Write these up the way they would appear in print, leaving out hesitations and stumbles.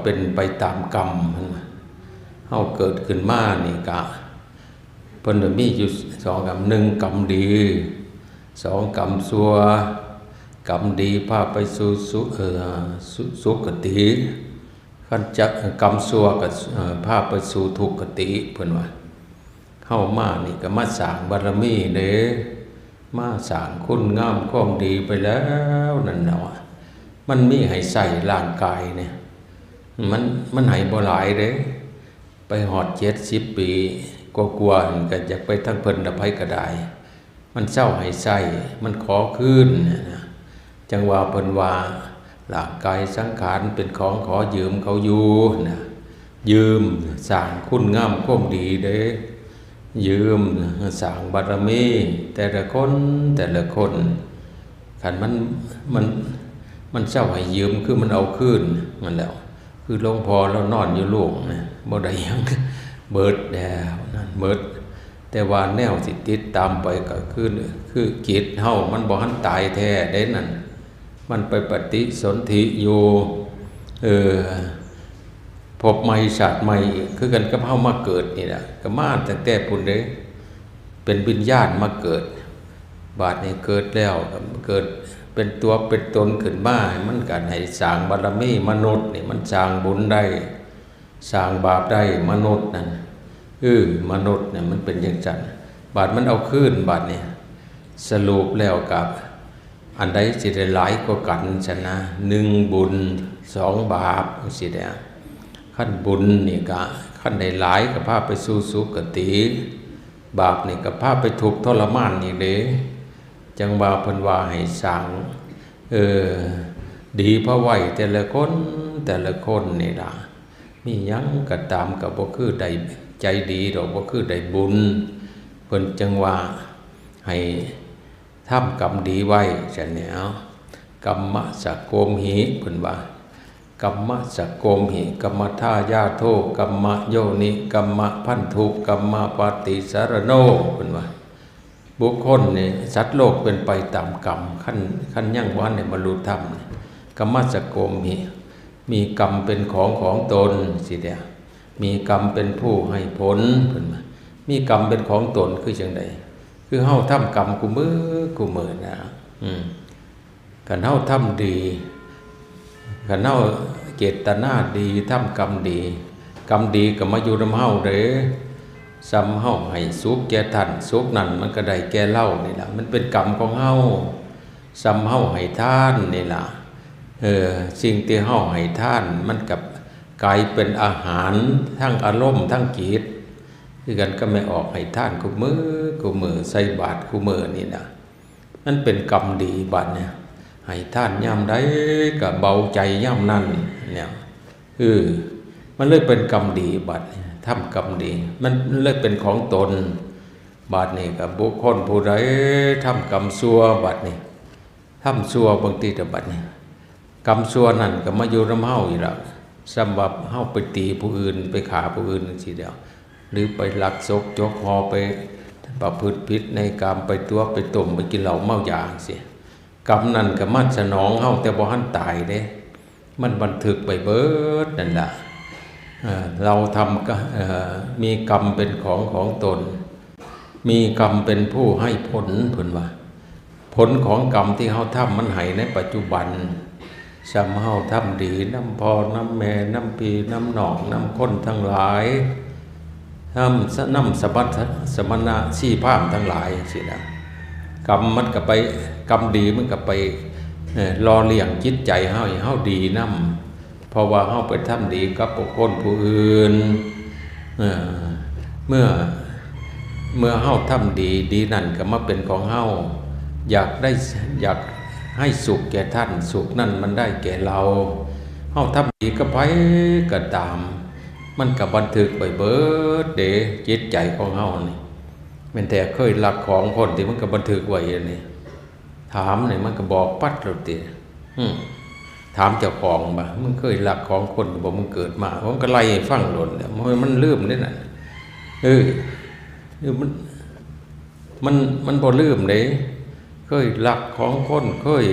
เป็นไปตามกรรมเฮาเกิดขึ้นมานี่กะเพิ่นมีอยู่2กรรม1กรรมดี2กรรมชั่วกรรมดีพาไปสู่สุคติคันจักกรรมชั่วก็พาไปสู่ทุกขติเพิ่นว่าเฮามานี่ก็มาสร้างบารมีเด้มาสร้างคุณงามความดีไปแล้วนั่นเนาะมันมีให้ใส่ร่างกายเนี่ยมันให้บ่หลายเด้ไปฮอด70ปีกว่าๆก็อยากไปทั้งเพิ่นอภัยก็ได้มันเศร้าให้ใส่มันขอคืนนะจังว่าเพิ่นว่าร่างกายสังขารเป็นของขอยืมเขาอยู่นะยืมสร้างคุณงามความดีเด้ยืมสร้างบารมีแต่ละคนคันมันเศร้าให้ยืมคือมันเอาคืนมันแล้วคือหลวงพ่อเรานอนอยู่โลกนะบ่ได้หยังเบิดแล้วนั่นเบิดแต่ว่าแนวสิติดตามไปก็คือจิตเฮามันบ่ทันตายแท้เด้นั่นมันไปปฏิสนธิอยู่พบใหม่ชาติใหม่คือกันกับเฮามาเกิดนี่แหละก็มาตั้งแต่พุ่นเด้เป็นวิญญาณมาเกิดบาดนี้เกิดแล้วเกิดเป็นตัวเป็นตนขึ้นมามันก็ให้สร้างบารมีมนุษย์นี่มันสร้างบุญได้สร้างบาปได้มนุษย์นั่นมนุษย์เนี่ยมันเป็นจังซั่นบาดมันเอาคืนบาดนี้สรุปแล้วกับอันใดสิได้หลายกว่ากันซั่นนะ1บุญ2บาปจังซี่แหละขั้นบุญนี่ก็ขั้นได้หลายก็พาไปสู่สุคติบาปนี่ก็พาไปทุกข์ทรมานนี่เด้จังว่าเพิ่นว่าให้สร้างดีพระไว้แต่ละคนนี่ล่ะมีหยังก็ตามก็บ่คือได้ใจดีดอกบ่คือได้บุญเพิ่นจังว่าให้ทำกรรมดีไว้จังแนวกัมมะสะโกมหิเพิ่นว่ากัมมะสะโกมหิกัมมะทายาโทกัมมะโยนิกัมมะพันธุกัมมะปฏิสารโนเพิ่นว่าบุคคลนี่สัตว์โลกเป็นไปตามกรรมขั้นยังบ่ทันได้บรรลุธรรมกัมมะสะโกมหิมีกรรมเป็นของตนสิเดียวมีกรรมเป็นผู้ให้ผลเพิ่นว่ามีกรรมเป็นของตนคือจังไดคือเฮาทำกรรมกูมือนะคันเฮาทำดีคันเฮาเจตนาดีทำกรรมดีก็มาอยู่นำเฮาเด้ซ้ำเฮาให้สุขแก่ท่านสุขนั่นมันก็ได้แก่เรานี่ล่ะมันเป็นกรรมของเฮาซ้ำเฮาให้ทานนี่ล่ะสิ่งที่เฮาให้ทานมันกับกลายเป็นอาหารทั้งอารมณ์ทั้งจิตคือกันก็ไม่ออกให้ทานกูมือใส่บาตรกูมือนี่นะนั่นเป็นกรรมดีบัดเนี่ยให้ทานย่ำใดก็เบาใจย่ำนั่นเนี่ยมันเลยเป็นกรรมดีบัดเนี่ยทำกรรมดีมันเลยเป็นของตนบัดนี่กับบุคคลผู้ใดทำกรรมชั่วบัดนี่ทำชั่วบางทีแต่บัดนี่กรรมชั่วนั่นก็มาอยู่นำเฮาอีกแล้วสำหรับเฮาไปตีผู้อื่นไปฆ่าผู้อื่นสิเดียวหรือไปลักทรัพย์จกหอไปประพฤติผิดในกรรมไปตัวไปต้มไปกินเหล้าเมายาสิกรรมนั่นก็มาสนองเฮาแต่บ่ทันตายเด้มันบันทึกไปเบิดนั่นล่ะเราทำมีกรรมเป็นของตนมีกรรมเป็นผู้ให้ผลเพิ่นว่าผลของกรรมที่เฮาทำมันให้ในปัจจุบันซ้ำเฮาทำดีน้ำพ่อน้ำแม่น้ำพี่น้ำน้องน้ำคนทั้งหลายน้ำสมณะสี่ภาพทั้งหลายสินะกรรมมันก็ไปกรรมดีมันก็ไปรอเลี้ยงจิตใจเฮาดีน้ำเพราะว่าเฮาไปทำดีกับบุคคลผู้อื่นเมื่อเฮาทำดีนั่นก็มาเป็นของเฮาอยากให้สุขแก่ท่านสุขนั่นมันได้แก่เราเฮาทำดีก็ไปก็ตามมันก็บันทึกไปเบิดเด้จิตใจของเฮานี่แม่นแต่เคยลักของคนที่มันก็บันทึกไว้นี่ถามนี่มันก็บอกปัดแล้วติถามเจ้าของบ่มึงเคยลักของคนบ่มึงเกิดมาผมก็ไล่ให้ฟังโดนแล้วมันลืมเด้นั่นมันบ่ลืมเด้เคยลักของคนเคย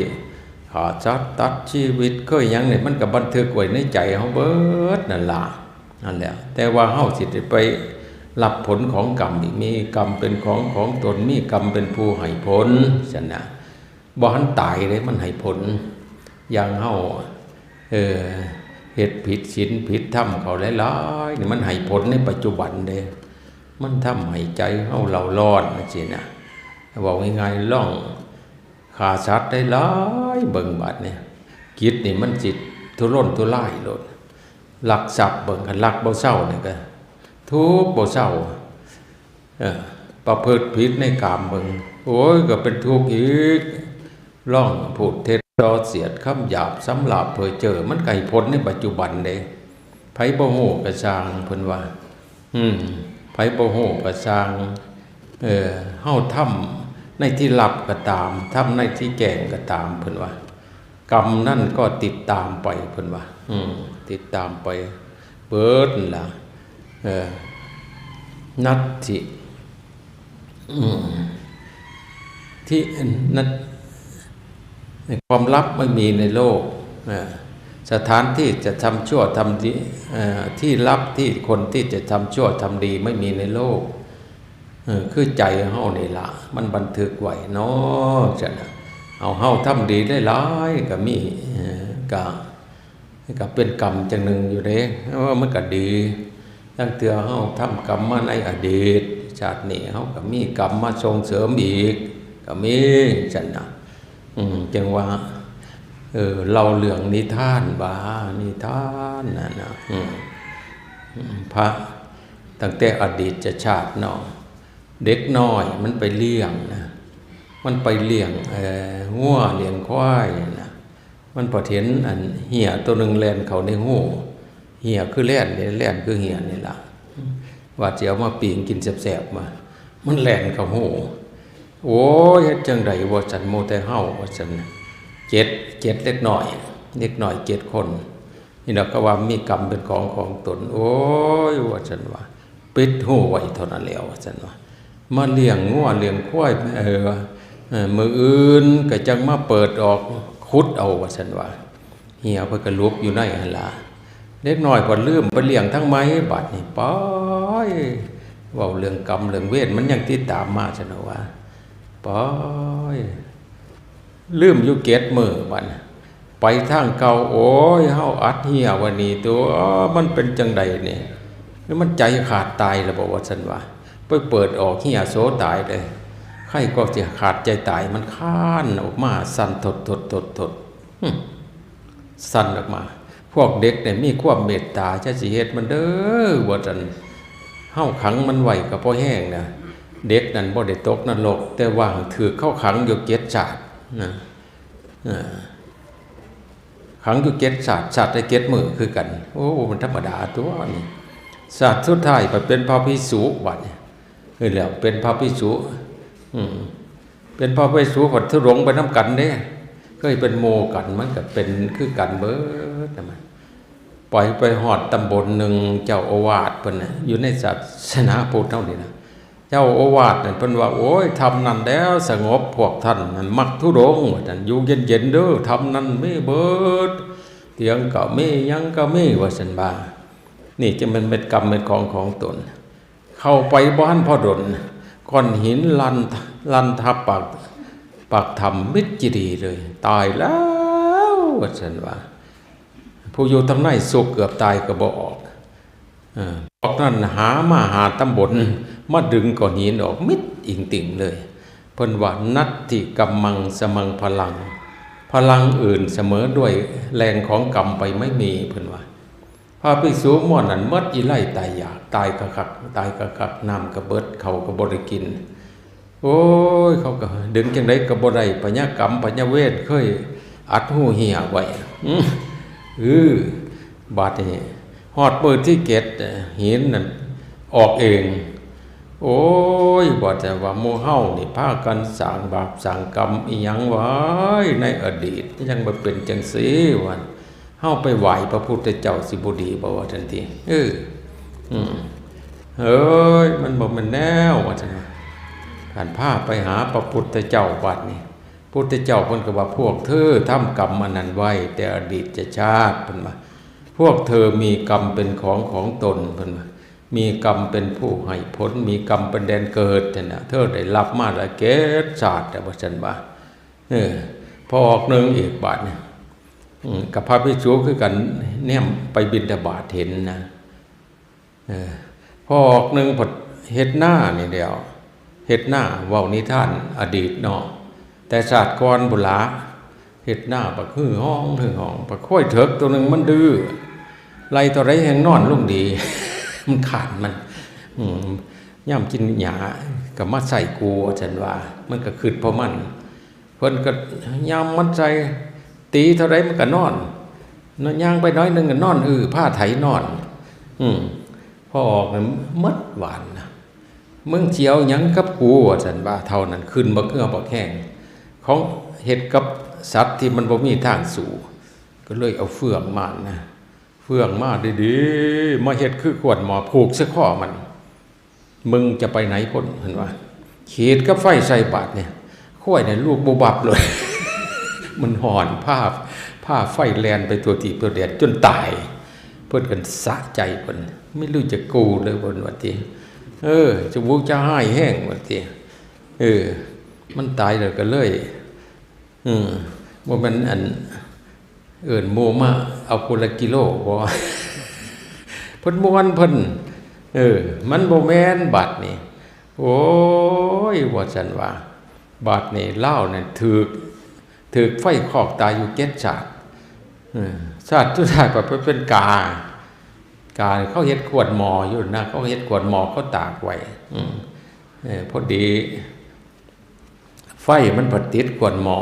ข ขาสัตว์ตัดชีวิตเคยหยังเนี่ยมันก็บันทึกไว้ในใจเฮาเบิดนั่นล่ะนั่นแหละแต่ว่าเฮาสิได้ไปรับผลของกรรมอีกมีกรรมเป็นของตนมีกรรมเป็นผู้ให้ผลซั่นน่ะบ่ทันตายเลยมันให้ผลอย่างเฮาเฮ็ดผิดศีลผิดธรรมเขาหลายๆนี่มันให้ผลในปัจจุบันเด้มันทำให้ใจเฮาเล่าร้อนจังซี่นะบอกง่ายๆล่องฆ่าสัตว์ได้หลายเบิ่งบัดเนี่ยจิตนี่มันจิตทุรนทุรายโลดลักทรัพย์เบิ่งคันลักบ่เศร้านี่ก็ทุกข์บ่เศร้าประพฤติผิดในกามเบิ่งโอ้ยก็เป็นทุกข์อีกล่องพูดเท็จส่อเสียดคำหยาบสำหรับเพ้อเจ้อมันไก่ผลในปัจจุบันเด้ไผบ่ฮู้ก็สร้างเพิ่นว่าไผบ่ฮู้ก็สร้างเฮาทำในที่ลับก็ตามทำในที่แจ้งก็ตามเพิ่นว่ากรรมนั่นก็ติดตามไปเพิ่นว่าติดตามไปเบิดล่ะนัตถิที่นัตความลับไม่มีในโลกสถานที่จะทำชั่วทำดีที่ลับที่คนที่จะทำชั่วทำดีไม่มีในโลกคือใจเฮานี่ล่ะมันบันทึกไว้เนาะจังเอาเฮาทำดีได้หลายก็มีก็เป็นกรรมจังหนึ่งอยู่เด้ว่ามันก็ดีตั้งแต่เฮาทำกรรมมาในอดีตชาตินี้เฮาก็มีกรรมมาส่งเสริมอีกก็มีจังนะจังว่าเราเรื่องนิทานบ้านิทานนั่นนะพระตั้งแต่อดีตชาติเนาะเด็กน้อยมันไปเลี้ยงนะมันไปเลี้ยงงัวเลี้ยงควายนะมันพอเห็นอันเหี้ยตัวหนึ่งแล่นเข้าในหูเหี้ยคือแล่นนี่แล่นคือเหี้ยนี่ล่ะว่าจะเอามาปิ้งกินแซ่บๆมามันแล่นเข้าหูโอ้ยเฮ็ดจังไดว่าฉันโมแต่เฮาว่าฉันเจ็ดเล็กน้อย7 คนนี่ดอกก็ว่ามีกรรมเป็นของตนโอ้ยว่าฉันว่าปิดหูไว้เท่านั้นแล้วว่าฉันว่ามาเลี้ยงงัวเลี้ยงควายมื้ออื่นก็จังมาเปิดออกขุดเอาว่าฉันว่าเหี่ยเพิ่นก็ลุกอยู่ในหั่นล่ะเล็กน้อยก็ลืมไปเลี้ยงทั้งไม้บัดนี้ปอยเว้าเรื่องกรรมเรื่องเวรมันยังติดตามมาฉันว่าปอยลืมอยู่7 มื้อบัดไปทางเก่าโอ้ยเฮาอัดเหี่ยวันนี้ตัวมันเป็นจังไดนี่แล้วมันใจขาดตายแล้วบ่ว่าซั่นว่าไปเปิดออกเหี่ยโสตายเลยใครก็สิขาดใจตายมันค้านออกมาสั่นทดสั่นออกมาพวกเด็กเนี่ยมีความเมตตาจะสิเฮ็ดมันเด้อว่าซั่นเฮาขังมันไว้ก็พอแห้งนะเด็กนั่นบ่ได้ตกนรกแต่ว่าถูกเข้าขังอยู่7 ชาตินะขังอยู่7 ชาติได้7 มื้อคือกันโอ้มันธรรมดาตัวนี่ชาติสุดท้ายไปเป็นพระภิกษุบัดนี่แล้วเป็นพระภิกษุเป็นพระภิกษุพัดทุรงไปนำกันเด้เคยเป็นโมกันมันก็เป็นคือกันเบิดนะมันปล่อยไปฮอดตำบลนึงเจ้าอาวาสเพิ่นน่ะอยู่ในศาสนาพุทธเท่านี้นะเจ้าอาวาสนั่นเพิ่นว่าโอ้ยทำนั่นแล้วสงบพวกท่านนั่นมักทุดงว่าซั่นอยู่เย็นๆเด้อทำนั่นมีเบิดเตียงก็มีหยังก็มีว่าซั่นบ่านี่จะมันเป็นกรรมเป็นของตนเข้าไปบ้านพ่อดลก้อนหินลันทับปากธรรมมิตรจิรีเลยตายแล้วว่าซั่นว่าผู้อยู่ทางในสุขเกือบตายก็บ่ออกพวกนั้นหาตำบลมาดึงก้อนหินออกมิดอิงติ่งเลยเพิ่นว่านัตถิกัมมังสมังพลังอื่นเสมอด้วยแรงของกรรมไปไม่มีเพิ่นว่าพระภิกษุม่วนนั้นหมดอีไล่ตายอยากตายกะคักน้ำกะเบิดเขาก็บ่ได้กินโอ้ยเขาก็ดึงจังได๋ก็บ่ได้ปัญญากรรมปัญญาเวทเคยอัดหูเหี่ยไว้บาดนี้ฮอดมื้อที่7หินนั่นออกเองโอ้ยบ่แต่ว่าหมู่เฮานี่พากันสร้างบาปสร้างกรรมอีหยังไว้ในอดีตยังบ่เป็นจังซี่ว่าเฮาไปไหว้พระพุทธเจ้าสิบ่ดีบ่ว่าทันทีเอ้ยมันบ่แม่นแนวว่าซั่นคันพาไปหาพระพุทธเจ้าบัดนี้ พุทธเจ้าเพิ่นก็ว่าพวกเธอทำกรรมอันนั้นไว้แต่อดีตชาติเพิ่นว่าพวกเธอมีกรรมเป็นของตนเพิ่นว่ามีกรรมเป็นผู้ให้ผลมีกรรมเป็นแดนเกิดนั่นน่ะเธอได้รับมาแล้วเกิดชาติแต่ว่าซั่นว่าพอออกหนึ่งอีกบาทเนี่ยกับพระภิกษุคือกันแนมไปบิณฑบาตเห็นนะพอออกหนึ่งพอเฮ็ดหน้านี่เดียวเฮ็ดหน้าเว้านิทานอดีตเนาะแต่ศาสตร์ก่อนบุหลาเฮ็ดหน้าบักฮือห้องบักค่อยเถิกตัวหนึ่งมันดื้อไล่ต่อไรแห่งนอนลงดี มันขาดมันย่ำกินหญ้ากับมาใส่กูฉันว่ามันก็ขึ้นเพราะมันเพิ่นก็ย่ำมันใส่ตีเท่าไรมันก็นอนย่างไปน้อยนึงก็นอนผ้าไถนอนพอออกมัดหวานนะมึงเจียวยังกับกูฉันว่าเท่านั้นขึ้นบ่เกือบ่แข้งของเฮ็ดกับสัตว์ที่มันบ่มีทางสู่ก็เลยเอาเฟืองมานะเฟืองมาดีๆมาเฮ็ดคือขวดหมอผูกซะข้อมันมึงจะไปไหนพ้นเห็นว่าขีดกับไฟใส่บาดเนี่ยค่อยเนี่ยลูกบ่บับเลย มันห่อนผ้าไฟแลนไปตัวตีตัวแดดจนตายเพิ่นกันสะใจเพิ่นไม่รู้จะกูเลยเพิ่นว่าติจะวูจะให้แห้งว่าติมันตายแล้วก็เลยบ่แม่นอันโมมาเอาคนละกิโลบ่ เพิ่นม่วนเพิ่นมันบ่แม่นบาดนี่โอ้ยว่าซั่นว่าบาดนี่เล่าเนี่ยถูกไฟคอกตายอยู่7ชาติชาติสุดท้ายก็เป็นกาเขาเฮ็ดขวดหมออยู่นะเขาเฮ็ดขวดหมอเขาตากไว้พอดีไฟมันประติดขวดหมอ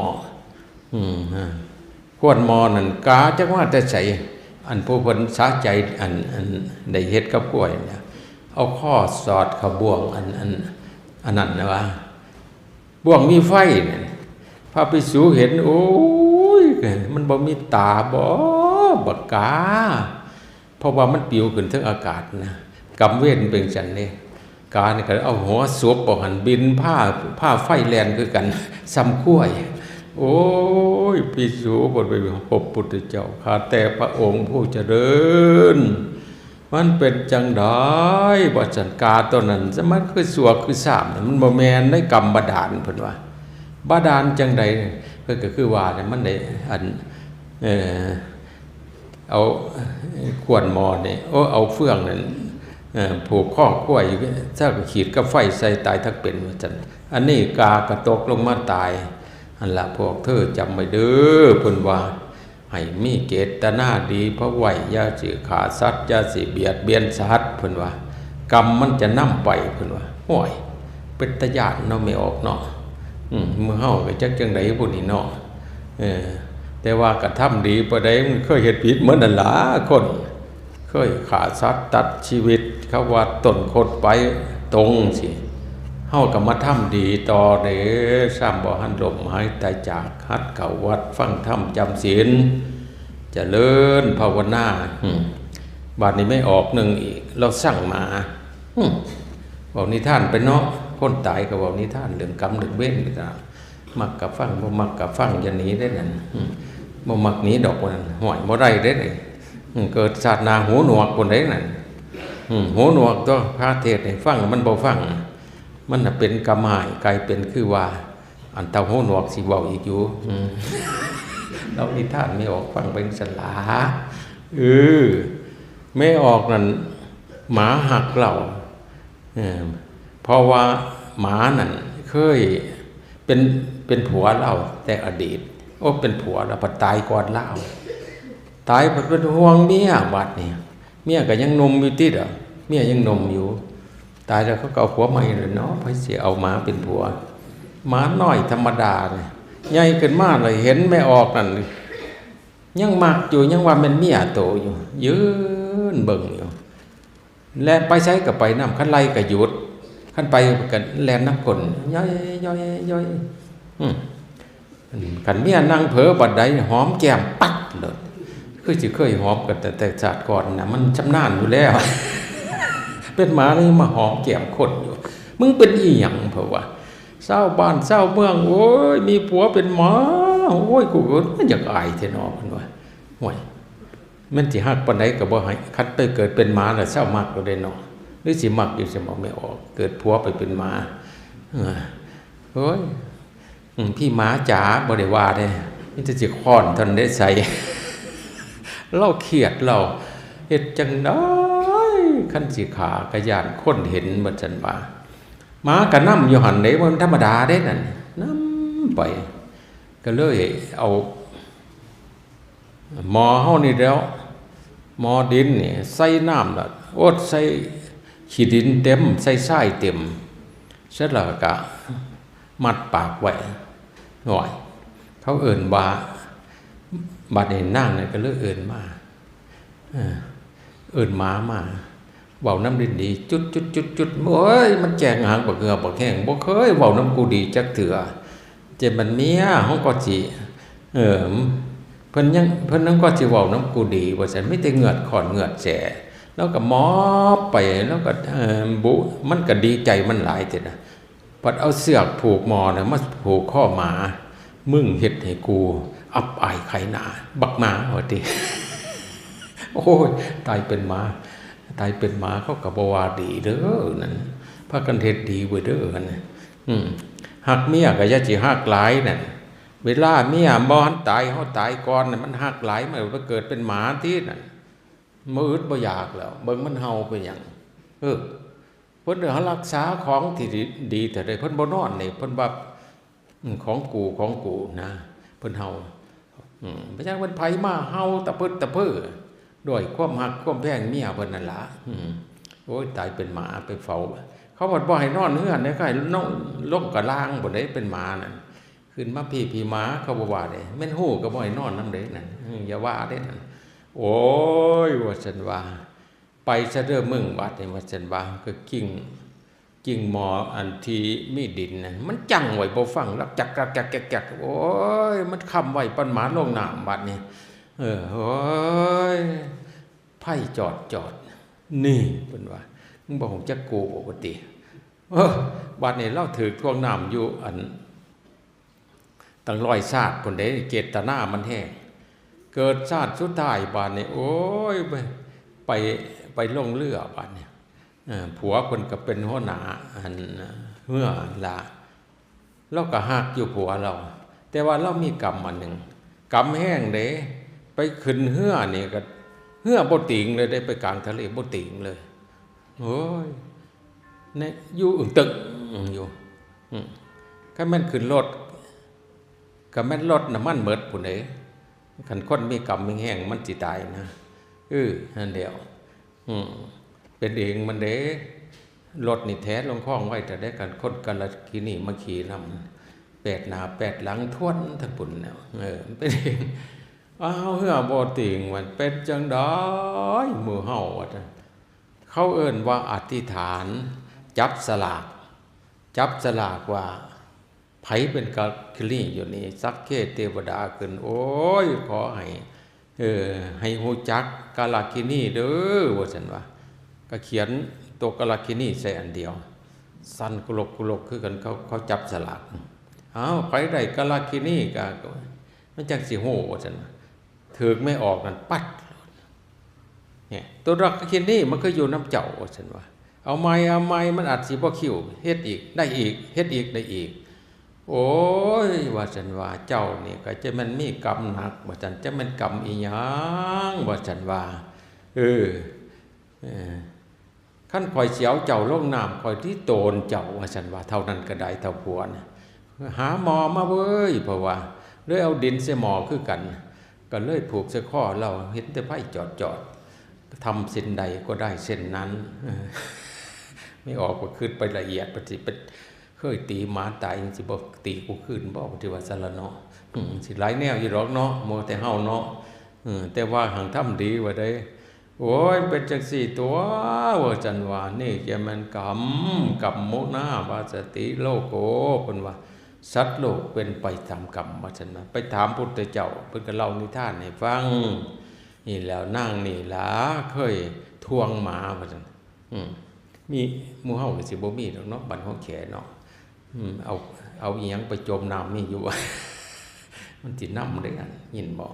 ขวดหมอนั่นกาจักว่าแต่ใส่อันผู้เพิ่นสาใจอันได้เฮ็ดกับกล้วยเนี่ยเอาข้อสอดเข้าบ่วงอันนั้นนะว่าบ่วงมีไฟเนี่ยพระภิกษุเห็นโอ้ยมันบ่มีตาบ่บักกาเพราะว่ามันปลิวขึ้นถึงอากาศนะกรรมเวรเป็นจังนี่กานี่ก็เอาหัวสวบบ่หันบินผ้าไฟแล่นคือกันซ้ำกล้วยโอ้ยภิกษุบ่ไปพบพุทธเจ้าข้าแต่พระองค์ผู้เจริญมันเป็นจังได๋บ่จันกาตัวนั้นสมันคือสัวคือสามมันบ่แม่นในกรรมบาดาลเพิ่นว่าบาดาลจังใดเพิ่นก็คือว่าเนี่ยมันได้อันเอาขวดหม้อนี่เอาเฟืองนั่นผูกข้อกล้วยอยู่ถ้าก็ขีดกับไฟใส่ตายทั้งเป็นว่าจังอันนี้กากระตกลงมาตายอันละพวกเธอจำไว้เด้อเพิ่นว่าให้มีเจตนาดีเพราะไว้อย่าสิฆ่าสัตว์อย่าสิเบียดเบียนสัตว์เพิ่นว่ากรรมมันจะนำไปเพิ่นว่าโอ้ยเป็นตาญาติเนาะไม่ออกเนาะเมื่อเฮาก็จักจังได๋พุ่นนี่เนาะแต่ว่ากระทำดีบ่ได้มันเคยเฮ็ดผิดเหมือนนั่นล่ะคนเคยฆ่าสัตว์ตัดชีวิตเขาว่าต้นคดไปตรงสิเฮาก็มาทำดีต่อเด้ซ้ำบ่หันลมหายตายจากหัดเข้าวัดฟังธรรมจำศีลเจริญภาวนาบัดนี้ไม่ออกหนึ่งอีกเราสั่งมาเว้านิทานไปเนาะคนตายก็เว้านิทานเรื่องกรรมเรื่องเวรนี่ล่ะมักกับฟังบ่มักกับฟังอย่าหนีได้นั่นบ่มักหนีดอกว่านั่นห้อยบ่ได้เด้นี่เกิดชาติหน้าหูหนวกคนใดนั่นหูหนวกตัวพระเทศน์ให้ฟังมันบ่ฟังมันน่ะเป็นกรรมหายกลายเป็นคือว่าอันเตาหูหนวกสิเว้าอีกอยู่เรานิทานไม่ออกฟังเป็นสลาไม่ออกนั่นหมาหักเราเพราะว่าหมานั่นเคยเป็นผัวเราแต่อดีตเป็นผัวเราพอตายก่อนเล่าตายเพราะเป็นห่วงเมียบาดนี่เมียก็ยังนมอยู่ติดเมียยังนมอยู่ตายแล้วเขาก็เอาผัวใหม่เลยเนาะเพื่อสิเอาหมาเป็นผัวหมาน้อยธรรมดาเลยใหญ่ขึ้นมาเลยเห็นไม่ออกนั่นยังมักอยู่ยังว่ามันเมียโตอยู่ยืนเบิ่งอยู่แล่นไปใช้กับไปน้ำคันไล่ก็หยุดคันไปกันแล่นน้ำกลนย่อยขันเมียนั่งเผลอบัดใดหอมแก้มปัดเลยคือสิเคยหอมกันแต่ชาติก่อนนะมันชำนาญอยู่แล้ว เป็นหมาเลยมาหอมแก้มคนอยู่มึงเป็นอีหยังเพราะว่า เศร้าบ้านเศร้าเมืองโอ้ยมีผัวเป็นหมอโอ้ยกูก็มันอยากอายเทนอมันว่าห่วยมันสิฮักปานใดก็บ่ให้คันไปเกิดเป็นหมาแล้วเศร้ามากก็ได้เนาะหรือสิมักอยู่สิบอกไม่ออกเกิดผัวไปเป็นหมาโอ้ยพี่หมาจ๋าบ่ได้ว่าเด้มันจะสิค้อนท่านได้ใส่เราเครียดเราเฮ็ดจังได๋คันสิขากะย่านคนเห็นบ่ซั่นว่าหมาก็นำอยู่หั่นเด้มันธรรมดาเด้นั่นนำไปก็เลยเอาหมอเฮานี่แล้วหมอดินนี่ใส่น้ำละโอดใส่ขี้ดินเต็มใส่ทรายเต็มเสร็จแล้วก็มัดปากไว้หน่อยเขาเอิ้นว่าบัดนี้นางนี่ก็เลยเอิ้นมาเอิ้นหมามาเว้าน้ำดินดีจุดโอ้ยมันแจงหางบักเหือบักแห้งบ่เคยเว้าน้ำกูดีจักเถื่อเจ็บมันเมียเฮาก็สิเพิ่นยังก็สิเว้าน้ำกูดีว่าซั่นมีแต่เหงือดขอนเหงือดแสแล้วก็หมอไปแล้วก็บุมันก็ดีใจมันหลายตินะปัดเอาเสือกผูกหมอน่ะมาผูกข้อหมามึงเฮ็ดให้กูอับอายไขหน้าบักหมาว่าติโอ้ยตายเป็นหมาเขาก็บ่ว่าดีเด้อนั่นพากันเฮ็ดดีไว้เด้อนั่นฮักเมียก็อย่าสิฮักหลายนั่นเวลาเมียบ่ทันตายเฮาตายก่อนน่ะมันฮักหลายมันก็เกิดเป็นหมาที่นั่นมื้ออึดบ่อยากแล้วเบิ่งมันเห่าไปหยังเพิ่นเฮารักษาของที่ดีแต่ได้เพิ่นบ่นอนนี่เพิ่นว่าของกูนะเพิ่นเห่าบ่จักเพิ่นไผมาเห่าตะเพิดตะเพ้อด้วยความฮักความแพงเมียเพิ่นนั่นล่ะโอ้ยตายเป็นหมาไปเฝ้าเขาบอกบ่ให้นอนเฮือนได้ใครนอนลงกะลางบ่ได้เป็นหมานั่นขึ้นมาพี่หมาเขาบ่ว่าได้แม่นฮู้ก็บ่ให้นอนนำเด้นั่นอย่าว่าเด้นั่นโอ้ยว่าซั่นว่าไปซะเด้อมึงบัดนี้ว่าซั่นว่าก็กิ่งหมออันที่มีดินนั่นมันจังไว้บ่ฟังแล้วจักโอ้ยมันค้ำไว้ปันหมาลงน้ำบัดนี้โอ้ยไผจอดนี่เพิ่นว่ามึงบ่ฮู้จักกูบ่ว่าติบัดนี้เราถือท่วงน้ำอยู่อันตั้ง100ชาติพุ่นเด้เจตนามันแห้งเกิดชาติสุดท้ายบาดนี้โอ้ยไปลงเรือบาดนี้ผัวเพิ่นก็เป็นหัวหน้าอันเฮือล่ะเราก็ฮักอยู่ผัวเราแต่ว่าเรามีกรรมอันหนึ่งกรรมแห้งเด้ไปขึ้นเฮือนี่ก็เฮือบ่ติงเลยได้ไปกลางทะเลบ่ติงเลยโอ้ยเนี่ยอยู่อึ่งตึงอยู่ก็แม่นขึ้นรถก็แม่นรถน้ำมันหมดพุ่นเด้คันคนมีกรรมมีแห้งมันสิตายนะนั่นเดียวเป็นเองมันเด้รถนี่แท้ลงคลองไว้แต่ได้กันคนกันละกินี่มาขี่นำ8หน้า8หลังทวนทั้งปุ่นแล้วมันเป็นเองเฮือบ่ติงมันเป็นจังได๋หมู่เฮาว่าซั่นเขาเอิ้นว่าอธิษฐานจับสลากว่าไผเป็นกัลกินีอยู่นี่สักเกเทวดาขึ้นโอ้ยขอให้ฮู้จักกาลกินีเด้อว่าซั่นว่าก็เขียนตัวกาลกินีใส่อันเดียวสั่นกุลกคือกันเขาจับสลากไผได้กาลกินีก็มันจังสิโหว่าซั่นถึกไม่ออกนั่นปัดเนี่ยตัวกาลกินีมันก็อยู่น้ำเจ้าว่าซั่นว่าเอาไม้มันอาจสิบ่คิวเฮ็ดอีกได้อีกเฮ็ดอีกได้อีกโอ้ยว่าซั่นว่าเจ้านี่ก็จะมันมีกรรมหนักว่าซั่นจะมันกรรมอีหยังว่าซั่นว่าคันข่อยเสียวเจ้าลงน้ำข่อยที่โตนเจ้าว่าซั่นว่าเท่านั้นก็ได้เท่าผัวนะหาหมอมาเว้ยเพราะว่าเลยเอาดินใส่หมอคือกันก็เลยผูกใส่ข้อเราเห็นแต่ไผจอดทำเส้นใดก็ได้เส้นนั้นไม่ออกก็ขึ้นไปละเอียดปฏิเป็นเคยตีหมาตายสิบ่ตีกูขึ้นบ่ที่ว่าซั่นละเนาะสิหลายแนวอยู่หรอกเนาะมัวแต่เฮาเนาะแต่ว่าหังทำดีว่าได้โอ้ยเป็นจังซี่ตัวว่าซั่นว่านี่จะมันกรรมมุนาวาสติโลโกเพิ่นว่าสัตว์โลกเป็นไปตามกรรมว่าซั่นนะไปถามพุทธเจ้าเพิ่นก็เล่านิทานให้ฟังนี่แล้วนางนี่ล่ะเคยทวงหมาว่าซั่นมีหมู่เฮาก็สิบ่มีดอกเนาะบ้านเฮาแขเนาะ เอาอีหยังไปจมน้ำนี่อยู่ มันสินำได้กันยินบ่